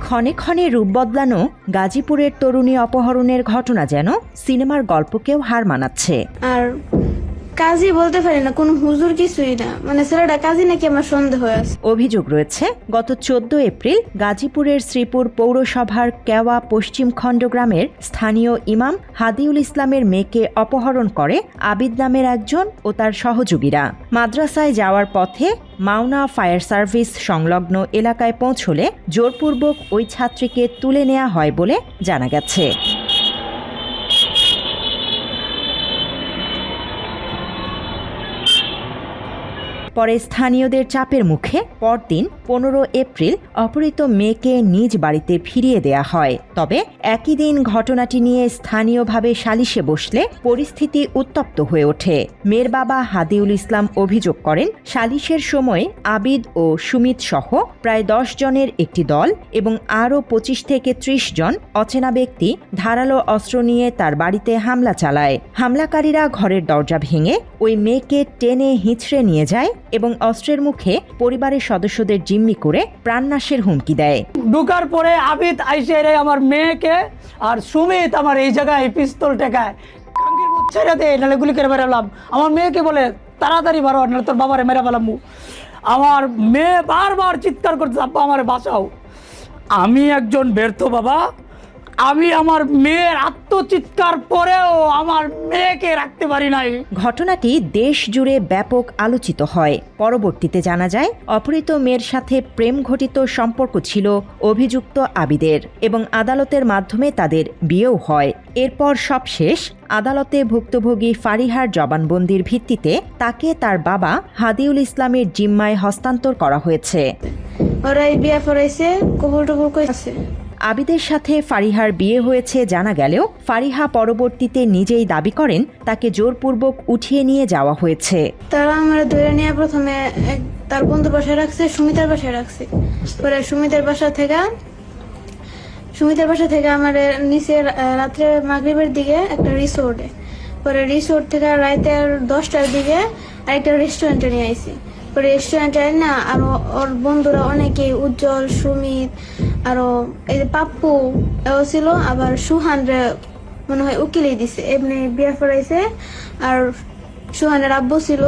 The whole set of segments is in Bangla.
ক্ষণে ক্ষণে রূপ বদলানো গাজীপুরের তরুণী অপহরণের ঘটনা যেন সিনেমার গল্পকেও হার মানাচ্ছে। আর কাজী বলতে পারি না, কোন হুজুর কিছুই না, মানে ছেলেটা কাজী নাকি আমার সন্দেহ আছে। অভিযোগ রয়েছে গত 14 এপ্রিল গাজীপুরের শ্রীপুর পৌরসভার কেওয়া পশ্চিম খণ্ড গ্রামের স্থানীয় ইমাম হাদিউল ইসলামের মেয়েকে অপহরণ করে আবিদ নামের একজন ও তার সহযোগীরা। মাদ্রাসায় যাওয়ার পথে মাওনা ফায়ার সার্ভিস সংলগ্ন এলাকায় পৌঁছলে জোরপূর্বক ওই ছাত্রীকে তুলে নেওয়া হয় বলে জানা গেছে। পরে স্থানীয়দের চাপের মুখে পরদিন 15 এপ্রিল অপহৃত মেয়েকে নিজ বাড়িতে ফিরিয়ে দেয়া হয়। তবে একই দিন ঘটনাটি নিয়ে স্থানীয়ভাবে সালিশে বসলে পরিস্থিতি উত্তপ্ত হয়ে ওঠে। মেয়ের বাবা হাদিউল ইসলাম অভিযোগ করেন, সালিশের সময় আবিদ ও সুমিত সহ প্রায় 10 জনের একটি দল এবং আরও 25 থেকে 30 জন অচেনা ব্যক্তি ধারালো অস্ত্র নিয়ে তার বাড়িতে হামলা চালায়। হামলাকারীরা ঘরের দরজা ভেঙে ওই মেয়েকে টেনে হিঁচড়ে নিয়ে যায় এবং অস্ত্রের মুখে পরিবারের সদস্যদের জিম্মি করে প্রাণনাশের হুমকি দেয়। ঢুকার পরে আবিদ আইসে আমার মেয়েকে আর সুমিত আমার এই জায়গায় পিস্তল টেকায় কাঙ্গির মুখ ছেড়ে দে, নাহলে গুলি করে মেরালাম। আমার মেয়েকে বলে তাড়াতাড়ি বাড়ো, নাহলে তোর বাবারে মেরে ফেলাম। আমার মেয়ে বারবার চিৎকার করছে, আব্বা আমার বাঁচাও। আমি একজন ব্যর্থ বাবা, আমি আমার মেয়ের আত্মচিৎকার পরেও আমার মেয়েকে রাখতে পারি নাই। ঘটনাটি দেশ জুড়ে ব্যাপক আলোচিত হয়। পরবর্তীতে জানা যায় অপহৃত মেয়ের সাথে প্রেম ঘটিত সম্পর্ক ছিল অভিযুক্ত আবিদের এবং আদালতের মাধ্যমে তাদের বিয়েও হয়। এরপর সবশেষ আদালতে ভুক্তভোগী ফারিহার জবানবন্দির ভিত্তিতে তাকে তার বাবা হাদিউল ইসলামের জিম্মায় হস্তান্তর করা হয়েছে। ওরাই বিয়ে পড়াইছে, কবুল টবুল করেছে। আবিদের সাথে ফারিহার বিয়ে হয়েছে জানা গেলেও ফারিহা পরবর্তীতে নিজেই দাবি করেন তাকে জোরপূর্বক উঠিয়ে নিয়ে যাওয়া হয়েছে। তারা আমার ধরে নিয়ে প্রথমে তার বন্ধুর বাসায় রাখছে, সুমিতার বাসায় রাখছে। পরে সুমিতার বাসা থেকে আমার নিচে রাত্রে মাগরিবের দিকে একটা রিসোর্টে, পরে রিসোর্ট থেকে রাতে 10টার দিকে আরেকটা রেস্টুরেন্টে নিয়ে আইছি। পরে রেস্টুরেন্টে না আরো ওর বন্ধুরা অনেকেই, উজ্জ্বল, সুমিত, আরো এই যে পাপ্পু এও ছিল, আবার সুহানরে মনে হয় উকিলেই দিছে, এমনি বিয়ে পড়াইছে। আর সুহানের আব্বু ছিল,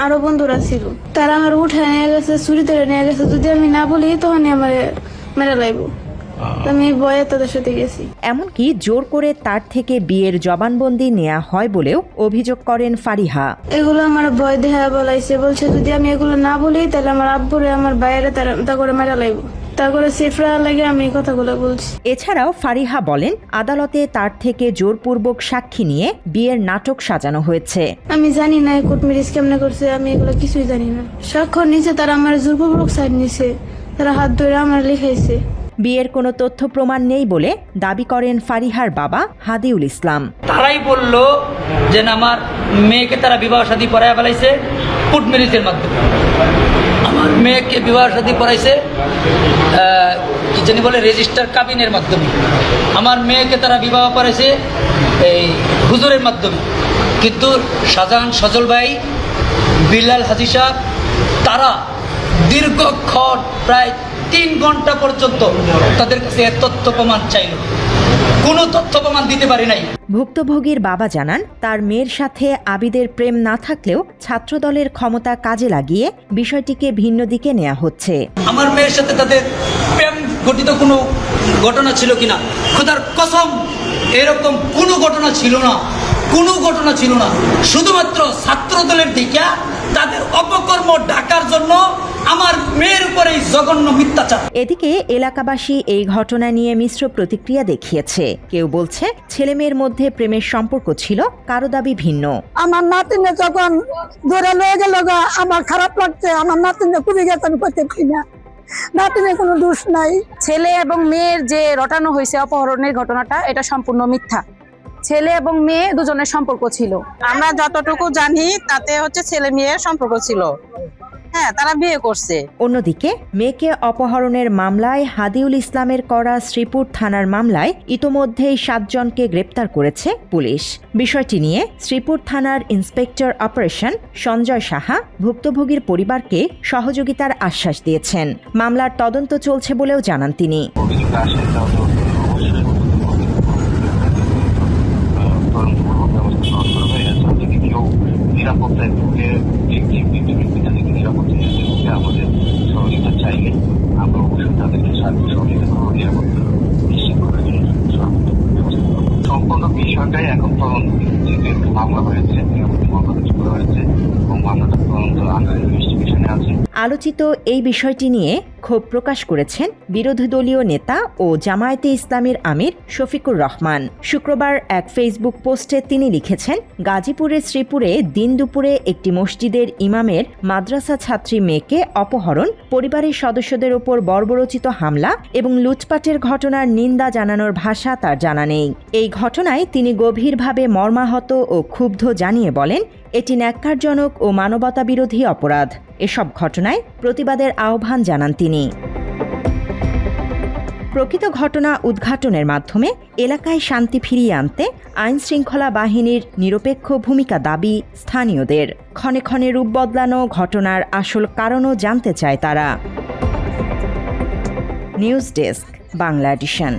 আরো বন্ধুরা ছিল। তারা আমার উঠে নিয়ে গেছে, চুরি ধরে নিয়ে গেছে। যদি আমি না বলি তখনই আমার মেরে লাইব। আমি ভয়ে তাদের সাথে গেছি। এমনকি জোর করে তার থেকে বিয়ের জবানবন্দি নেওয়া হয় বলেও অভিযোগ করেন ফারিহা। এগুলো আমার ভয় দেহা বলাইছে, বলছে যদি আমি এগুলো না বলি তাহলে আমার আব্বুরে আমার বাইরে তা করে মেরে লাইব। তা করে সেফরা লাগে আমি কথাগুলো বলছি। এছাড়াও ফারিহা বলেন আদালতে তার থেকে জোরপূর্বক সাক্ষী নিয়ে বিয়ের নাটক সাজানো হয়েছে। আমি জানি না কোর্ট ম্যারেজ কেমনে করছে, আমি এগুলো কিছুই জানি না। স্বাক্ষর নিচে তারা আমার জোরপূর্বক সাইন নিছে, তারা হাত ধরে আমার লিখাইছে। বিয়ের কোনো তথ্য প্রমাণ নেই বলে দাবি করেন ফারিহার বাবা হাদিউল ইসলাম। তারাই বলল যে আমার মেয়েকে তারা বিবাহ শাদী পড়ায় ফেলাইছে কোর্ট ম্যারেজের মাধ্যমে। আমার মেয়েকে বিবাহ শাদী পড়াইছে কি জানি বলে রেজিস্টার কাবিনের মাধ্যমে। আমার মেয়েকে তারা বিবাহ করেছে এই হুজুরের মাধ্যমে। কিন্তু শাহজাহান সজল ভাই, বিলাল হাজি সাহেব, তারা দীর্ঘক্ষণ প্রায় 3 ঘন্টা পর্যন্ত তাদের কাছে তথ্য প্রমাণ চাইল, কোনো তথ্য প্রমাণ দিতে পারি নাই। ভুক্তভোগীর বাবা জানান তার মেয়ের সাথে আবিদের প্রেম না থাকলেও ছাত্রদলের ক্ষমতা কাজে লাগিয়ে বিষয়টিকে ভিন্ন দিকে নেওয়া হচ্ছে। আমার মেয়ের সাথে তাদের প্রেম ঘটিত কোনো ঘটনা ছিল কিনা, খোদার কসম এরকম কোনো ঘটনা ছিল না, কোনো ঘটনা ছিল না। শুধুমাত্র ছাত্রদলের দিকে তাদের অপকর্ম ঢাকার জন্য আমার মেয়ের উপরে জঘন্য মিথ্যাচার। এদিকে এলাকাবাসী এই ঘটনা নিয়ে মিশ্র প্রতিক্রিয়া দেখিয়েছে। কেউ বলছে ছেলে মেয়ের মধ্যে প্রেমের সম্পর্ক ছিল, কারো দাবি ভিন্ন। আমার নাতিনে যখন ধরে লয়ে গেল আমার খারাপ লাগছে, আমার নাতিনে খুবই গেতন করতে কিনা, নাতিনে কোনো দোষ নাই। ছেলে এবং মেয়ের যে রটানো হয়েছে অপহরণের ঘটনাটা, এটা সম্পূর্ণ মিথ্যা। ছেলে এবং মেয়ে দুজনের সম্পর্ক ছিল। আমরা যতটুকু জানি তাতে হচ্ছে ছেলে মেয়ের সম্পর্ক ছিল। হ্যাঁ, তারা বিয়ে করছে। অন্যদিকে মেয়েকে অপহরণের মামলায় হাদিউল ইসলামের করা শ্রীপুর থানার মামলায় ইতোমধ্যেই 7 জনকে গ্রেপ্তার করেছে পুলিশ। বিষয়টি নিয়ে শ্রীপুর থানার ইন্সপেক্টর অপারেশন সঞ্জয় সাহা ভুক্তভোগীর পরিবারকে সহযোগিতার আশ্বাস দিয়েছেন। মামলার তদন্ত চলছে বলেও জানান তিনি। নিরাপত্তায় ঢুকে নিরাপত্তা আমাদের সহযোগিতা চাইলে আমরা অবশ্যই তাদেরকে সহযোগিতা করবো নিরাপত্তা নিশ্চিত করার জন্য সম্পূর্ণ বিষয়টাই এখন তদন্ত, যেহেতু মামলা হয়েছে নিরাপত্তা মামলা করা হয়েছে এবং মামলাটা তদন্ত আন্ডার ইনভেস্টিগেশনে আছে। আলোচিত এই বিষয়টি নিয়ে ক্ষোভ প্রকাশ করেছেন বিরোধী দলীয় নেতা ও জামায়াতে ইসলামীর আমির শফিকুর রহমান। শুক্রবার এক ফেসবুক পোস্টে তিনি লিখেছেন, গাজীপুরের শ্রীপুরে দিন দুপুরে একটি মসজিদের ইমামের মাদ্রাসা ছাত্রী মেয়েকে অপহরণ, পরিবারের সদস্যদের ওপর বর্বরচিত হামলা এবং লুটপাটের ঘটনার নিন্দা জানানোর ভাষা তার জানা নেই। এই ঘটনায় তিনি গভীরভাবে মর্মাহত ও ক্ষুব্ধ জানিয়ে বলেন, এটি ন্যাক্কারজনক ও মানবতাবিরোধী অপরাধ। এসব ঘটনায় প্রতিবাদের আহ্বান জানান তিনি। প্রকৃত ঘটনা উদ্ঘাটনের মাধ্যমে এলাকায় শান্তি ফিরিয়ে আনতে আইন শৃঙ্খলা বাহিনীর নিরপেক্ষ ভূমিকা দাবি স্থানীয়দের। ক্ষণে ক্ষণে রূপ বদলানো ঘটনার আসল কারণও জানতে চায় তারা। News desk, Bangla addition.